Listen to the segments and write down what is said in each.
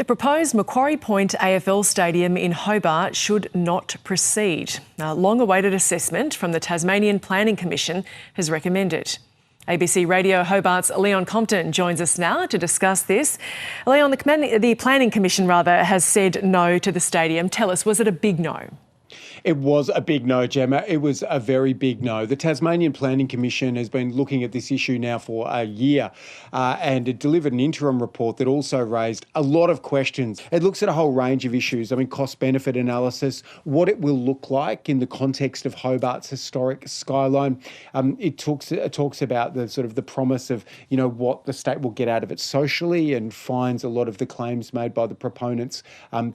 The proposed Macquarie Point AFL stadium in Hobart should not proceed. A long-awaited assessment from the Tasmanian Planning Commission has recommended. ABC Radio Hobart's Leon Compton joins us now to discuss this. Leon, the Planning Commission has said no to the stadium. Tell us, was it a big no? It was a big no, Gemma. It was a very big no. The Tasmanian Planning Commission has been looking at this issue now for a year and it delivered an interim report that also raised a lot of questions. It looks at a whole range of issues. I mean, cost-benefit analysis, what it will look like in the context of Hobart's historic skyline. It talks about the sort of the promise of, what the state will get out of it socially, and finds a lot of the claims made by the proponents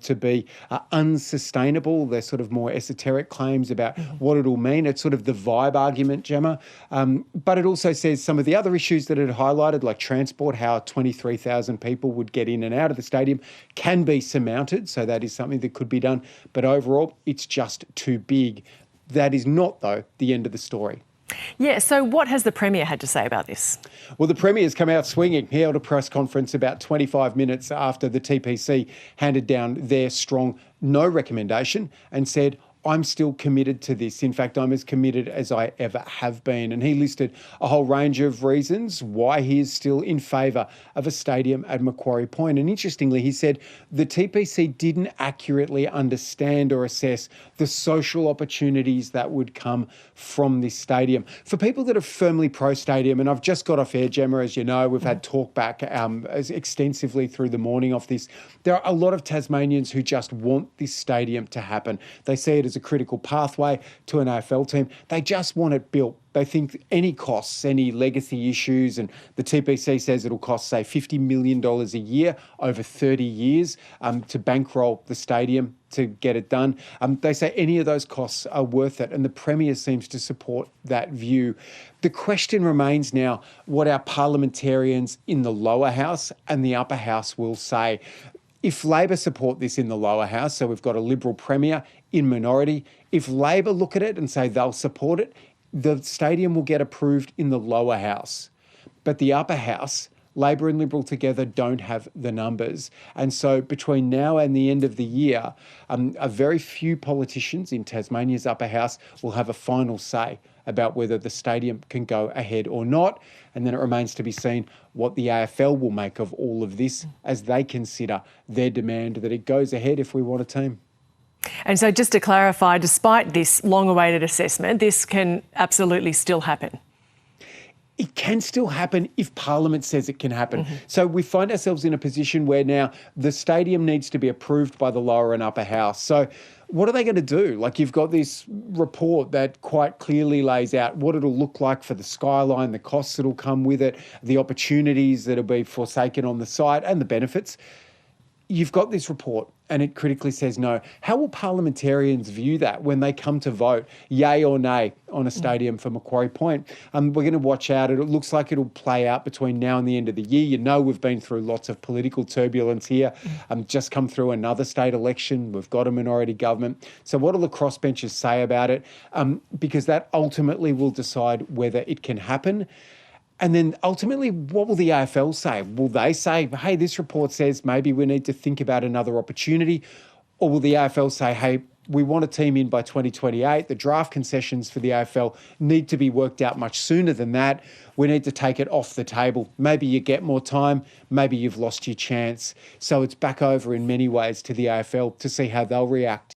to be unsustainable. They're sort of more esoteric claims about what it'll mean. It's sort of the vibe argument, Gemma. But it also says some of the other issues that it highlighted, like transport, how 23,000 people would get in and out of the stadium, can be surmounted. So that is something that could be done. But overall, it's just too big. That is not, though, the end of the story. Yeah, so what has the Premier had to say about this? Well, the Premier's come out swinging. He held a press conference about 25 minutes after the TPC handed down their strong no recommendation and said, I'm still committed to this. In fact, I'm as committed as I ever have been. And he listed a whole range of reasons why he is still in favour of a stadium at Macquarie Point. And interestingly, he said the TPC didn't accurately understand or assess the social opportunities that would come from this stadium. For people that are firmly pro-stadium, and I've just got off air, Gemma, as you know, we've had talk back as extensively through the morning off this. There are a lot of Tasmanians who just want this stadium to happen. They see it as a critical pathway to an AFL team. They just want it built. They think any costs, any legacy issues, and the TPC says it'll cost, say, $50 million a year over 30 years to bankroll the stadium to get it done. They say any of those costs are worth it, and the Premier seems to support that view. The question remains now what our parliamentarians in the lower house and the upper house will say. If Labor support this in the lower house, so we've got a Liberal Premier in minority, if Labor look at it and say they'll support it, the stadium will get approved in the lower house. But the upper house, Labor and Liberal together, don't have the numbers. And so between now and the end of the year, a very few politicians in Tasmania's upper house will have a final say about whether the stadium can go ahead or not. And then it remains to be seen what the AFL will make of all of this as they consider their demand that it goes ahead if we want a team. And so just to clarify, despite this long-awaited assessment, this can absolutely still happen? It can still happen if Parliament says it can happen. So we find ourselves in a position where now the stadium needs to be approved by the lower and upper house. So what are they going to do? Like, you've got this report that quite clearly lays out what it'll look like for the skyline, the costs that'll come with it, the opportunities that'll be forsaken on the site, and the benefits. You've got this report and it critically says no. How will parliamentarians view that when they come to vote, yay or nay, on a stadium for Macquarie Point? We're going to watch out. It looks like it'll play out between now and the end of the year. You know, we've been through lots of political turbulence here. Just come through another state election. We've got a minority government. So what will the crossbenchers say about it? Because that ultimately will decide whether it can happen. And then ultimately, what will the AFL say? Will they say, hey, this report says maybe we need to think about another opportunity? Or will the AFL say, hey, we want a team in by 2028. The draft concessions for the AFL need to be worked out much sooner than that. We need to take it off the table. Maybe you get more time. Maybe you've lost your chance. So it's back over in many ways to the AFL to see how they'll react.